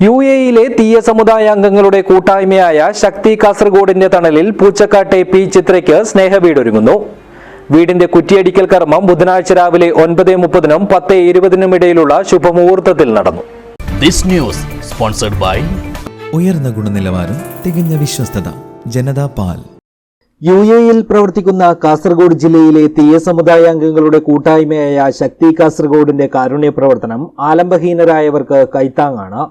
യുഎഇയിലെ തീയ സമുദായ അംഗങ്ങളുടെ കൂട്ടായ്മയായ ശക്തി കാസർഗോഡിന്റെ തണലിൽ പൂച്ചക്കാട്ടെ പി ചിത്രയ്ക്ക് സ്നേഹവീടൊരുങ്ങുന്നു. വീടിന്റെ കുറ്റിയടിക്കൽ കർമ്മം ബുധനാഴ്ച രാവിലെ 9:30-നും 10:20-നും ഇടയിലുള്ള ശുഭമുഹൂർത്തത്തിൽ നടന്നു. ഉയർന്ന ഗുണനിലവാരം, തികഞ്ഞ വിശ്വസ്തത, ജനതാ പാൽ. യുഎഇയിൽ പ്രവർത്തിക്കുന്ന കാസർഗോഡ് ജില്ലയിലെ തീയ സമുദായ അംഗങ്ങളുടെ കൂട്ടായ്മയായ ശക്തി കാസർഗോഡിന്റെ കാരുണ്യ പ്രവർത്തനം ആലംബഹീനരായവർക്ക് കൈത്താങ്ങാണ്.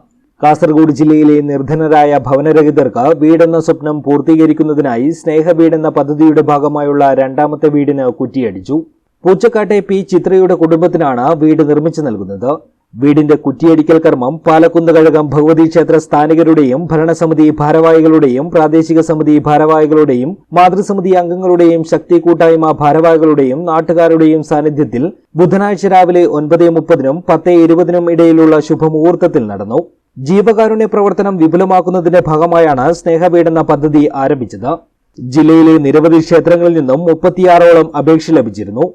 കാസർഗോഡ് ജില്ലയിലെ നിർധനരായ ഭവനരഹിതർക്ക് വീടെന്ന സ്വപ്നം പൂർത്തീകരിക്കുന്നതിനായി സ്നേഹവീടെന്ന പദ്ധതിയുടെ ഭാഗമായുള്ള രണ്ടാമത്തെ വീടിന് കുറ്റിയടിച്ചു. പൂച്ചക്കാട്ടെ പി ചിത്രയുടെ കുടുംബത്തിനാണ് വീട് നിർമ്മിച്ചു നൽകുന്നത്. വീടിന്റെ കുറ്റിയടിക്കൽ കർമ്മം പാലക്കുന്നുകഴകം ഭഗവതി ക്ഷേത്ര സ്ഥാനികരുടെയും ഭരണസമിതി ഭാരവാഹികളുടെയും പ്രാദേശിക സമിതി ഭാരവാഹികളുടെയും മാതൃസമിതി അംഗങ്ങളുടെയും ശക്തി കൂട്ടായ്മ ഭാരവാഹികളുടെയും നാട്ടുകാരുടെയും സാന്നിധ്യത്തിൽ ബുധനാഴ്ച രാവിലെ 9:30-നും 10:20-നും ഇടയിലുള്ള ശുഭമുഹൂർത്തത്തിൽ നടന്നു. ജീവകാരുണ്യ പ്രവർത്തനം വിപുലമാക്കുന്നതിന്റെ ഭാഗമായാണ് സ്നേഹവീടെന്ന പദ്ധതി ആരംഭിച്ചത്. ജില്ലയിലെ നിരവധി ക്ഷേത്രങ്ങളിൽ നിന്നും 36ഓളം അപേക്ഷ ലഭിച്ചിരുന്നു.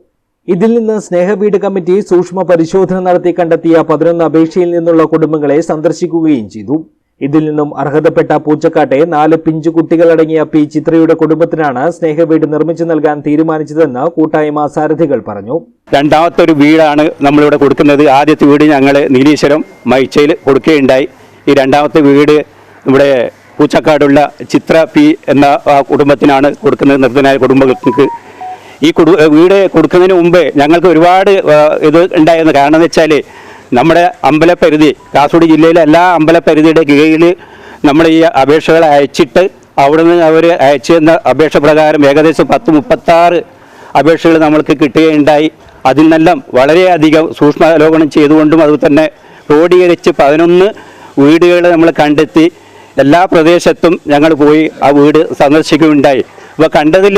ഇതിൽ നിന്ന് സ്നേഹവീട് കമ്മിറ്റി സൂക്ഷ്മ പരിശോധന നടത്തി കണ്ടെത്തിയ 11 അപേക്ഷയിൽ നിന്നുള്ള കുടുംബങ്ങളെ സന്ദർശിക്കുകയും ചെയ്തു. ഇതിൽ നിന്നും അർഹതപ്പെട്ട പൂച്ചക്കാട്ടെ 4 പിഞ്ചു കുട്ടികളടങ്ങിയ പി ചിത്രയുടെ കുടുംബത്തിനാണ് സ്നേഹവീട് നിർമ്മിച്ചു നൽകാൻ തീരുമാനിച്ചതെന്ന് കൂട്ടായ്മ സാരഥികൾ പറഞ്ഞു. രണ്ടാമത്തെ ഒരു വീടാണ് നമ്മളിവിടെ കൊടുക്കുന്നത്. ആദ്യത്തെ വീട് ഞങ്ങൾ നീലീശ്വരം മൈച്ചയിൽ കൊടുക്കുകയുണ്ടായി. ഈ രണ്ടാമത്തെ വീട് ഇവിടെ പൂച്ചക്കാടുള്ള ചിത്ര പി എന്ന കുടുംബത്തിനാണ് കൊടുക്കുന്നത്, നിർദ്ധനായ കുടുംബങ്ങൾക്ക്. ഈ വീട് കൊടുക്കുന്നതിന് മുമ്പ് ഞങ്ങൾക്ക് ഒരുപാട് ഇത് ഉണ്ടായിരുന്നു. കാരണം എന്ന് വെച്ചാൽ നമ്മുടെ അമ്പലപരിധി, കാസർഗോഡ് ജില്ലയിലെ എല്ലാ അമ്പലപരിധിയുടെ കീഴിൽ നമ്മൾ ഈ അപേക്ഷകൾ അയച്ചിട്ട് അവിടെ നിന്ന് അവർ അയച്ചു തന്ന അപേക്ഷ പ്രകാരം ഏകദേശം 36 അപേക്ഷകൾ നമ്മൾക്ക് കിട്ടുകയുണ്ടായി. അതിൽ നിന്നെല്ലാം വളരെയധികം സൂക്ഷ്മാവലോകനം ചെയ്തുകൊണ്ടും അതുപോലെ തന്നെ ക്രോഡീകരിച്ച് 11 വീടുകൾ നമ്മൾ കണ്ടെത്തി എല്ലാ പ്രദേശത്തും ഞങ്ങൾ പോയി ആ വീട് സന്ദർശിക്കുകയുണ്ടായി. അപ്പോൾ കണ്ടതിൽ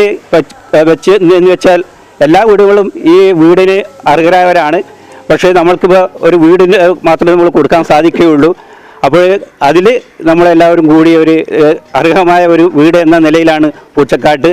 വെച്ച് എന്ന് വെച്ചാൽ എല്ലാ വീടുകളും ഈ വീടിന് അർഹരായവരാണ്. പക്ഷേ നമ്മൾക്കിപ്പോൾ ഒരു വീടിന് മാത്രമേ നമ്മൾ കൊടുക്കാൻ സാധിക്കുകയുള്ളൂ. അപ്പോൾ അതിൽ നമ്മളെല്ലാവരും കൂടി ഒരു അർഹമായ ഒരു വീട് എന്ന നിലയിലാണ് പൂച്ചക്കാട്ട്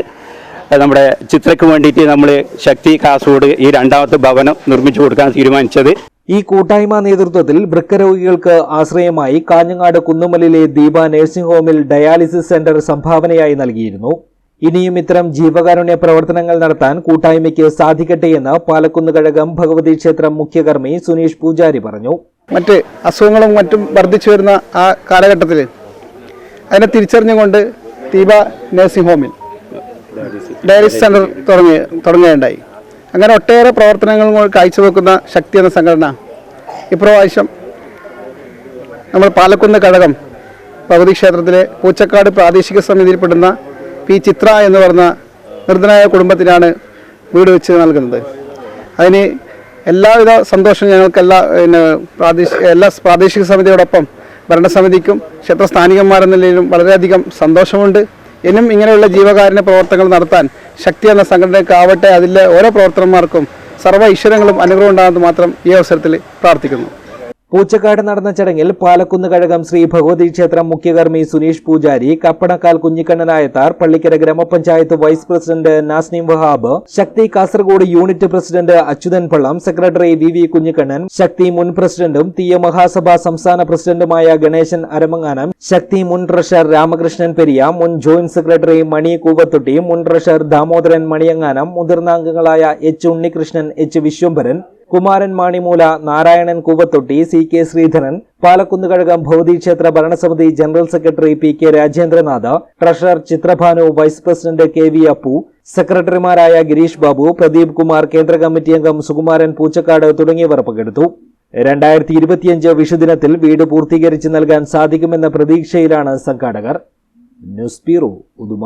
നമ്മുടെ ചിത്രയ്ക്ക് വേണ്ടിയിട്ട് നമ്മൾ ശക്തി കാസർഗോഡ് ഈ രണ്ടാമത്തെ ഭവനം നിർമ്മിച്ചു കൊടുക്കാൻ തീരുമാനിച്ചത്. ഈ കൂട്ടായ്മ നേതൃത്വത്തിൽ വൃക്കരോഗികൾക്ക് ആശ്രയമായി കാഞ്ഞങ്ങാട് കുന്നുമലിലെ ദീപ നഴ്സിംഗ് ഹോമിൽ ഡയാലിസിസ് സെന്റർ സംഭാവനയായി നൽകിയിരുന്നു. ഇനിയും ഇത്തരം ജീവകാരുണ്യ പ്രവർത്തനങ്ങൾ നടത്താൻ കൂട്ടായ്മയ്ക്ക് സാധിക്കട്ടെയെന്ന് പാലക്കുന്നുകഴകം ഭഗവതി ക്ഷേത്രം മുഖ്യകർമ്മി സുനീഷ് പൂജാരി പറഞ്ഞു. മറ്റ് അസുഖങ്ങളും മറ്റും വർദ്ധിച്ചു വരുന്ന ആ കാലഘട്ടത്തിൽ അതിനെ തിരിച്ചറിഞ്ഞുകൊണ്ട് ദീപ നഴ്സിംഗ് ഹോമിൽ ഡയാലിസിസ് സെന്റർ തുടങ്ങുകയുണ്ടായി. അങ്ങനെ ഒട്ടേറെ പ്രവർത്തനങ്ങൾ കാഴ്ചവെക്കുന്ന ശക്തി എന്ന സംഘടന ഇപ്രാവശ്യം നമ്മൾ പാലക്കുന്ന് കഴകം ഭഗവതി ക്ഷേത്രത്തിലെ പൂച്ചക്കാട് പ്രാദേശിക സമിതിയിൽപ്പെടുന്ന പി ചിത്ര എന്ന് പറഞ്ഞ നിർദ്ധനായ കുടുംബത്തിനാണ് വീട് വെച്ച് നൽകുന്നത്. അതിന് എല്ലാവിധ സന്തോഷം ഞങ്ങൾക്ക് എല്ലാ പ്രാദേശിക സമിതിയോടൊപ്പം ഭരണസമിതിക്കും ക്ഷേത്ര സ്ഥാനികന്മാരെന്ന നിലയിലും വളരെയധികം സന്തോഷമുണ്ട്. ഇനിയും ഇങ്ങനെയുള്ള ജീവകാരുണ്യ പ്രവർത്തനങ്ങൾ നടത്താൻ ശക്തി എന്ന സംഘടനയ്ക്കാവട്ടെ, അതിലെ ഓരോ പ്രവർത്തകന്മാർക്കും സർവ്വ ഈശ്വരങ്ങളും അനുഗ്രഹം ഉണ്ടാകുന്നത് മാത്രം ഈ അവസരത്തിൽ പ്രാർത്ഥിക്കുന്നു. പൂച്ചക്കാട് നടന്ന ചടങ്ങിൽ പാലക്കുന്നുകഴകം ശ്രീ ഭഗവതി ക്ഷേത്രം മുഖ്യകർമ്മി സുനീഷ് പൂജാരി, കപ്പണക്കാൽ കുഞ്ഞിക്കണ്ണനായത്താർ, പള്ളിക്കര ഗ്രാമപഞ്ചായത്ത് വൈസ് പ്രസിഡന്റ് നാസ്നിം വഹാബ്, ശക്തി കാസർഗോഡ് യൂണിറ്റ് പ്രസിഡന്റ് അച്യുതൻ പള്ളം, സെക്രട്ടറി വി കുഞ്ഞിക്കണ്ണൻ, ശക്തി മുൻ പ്രസിഡന്റും തീയ മഹാസഭ സംസ്ഥാന പ്രസിഡന്റുമായ ഗണേശൻ അരമങ്ങാനം, ശക്തി മുൻ ട്രഷറർ രാമകൃഷ്ണൻ പെരിയ, മുൻ ജോയിന്റ് സെക്രട്ടറി മണി കൂവത്തൊട്ടി, മുൻ ട്രഷറർ ദാമോദരൻ മണിയങ്ങാനം, മുതിർന്ന അംഗങ്ങളായ H Unnikrishnan, H Vishwambharan, Kumaran Manimoola, Narayanan Koovathotti, C K Sreedharan, Palakkunnukazhakam Bhagavathi ക്ഷേത്ര ഭരണസമിതി general secretary P K Rajendranath, treasurer Chitrabhanu, vice president K V Appu, സെക്രട്ടറിമാരായ ഗിരീഷ് ബാബു, പ്രദീപ് കുമാർ, കേന്ദ്ര കമ്മിറ്റി അംഗം സുകുമാരൻ പൂച്ചക്കാട് തുടങ്ങിയവർ പങ്കെടുത്തു. 2025 വിഷുദിനത്തിൽ വീട് പൂർത്തീകരിച്ച് നൽകാൻ സാധിക്കുമെന്ന പ്രതീക്ഷയിലാണ് സംഘാടകർ. News bureau, Uduma.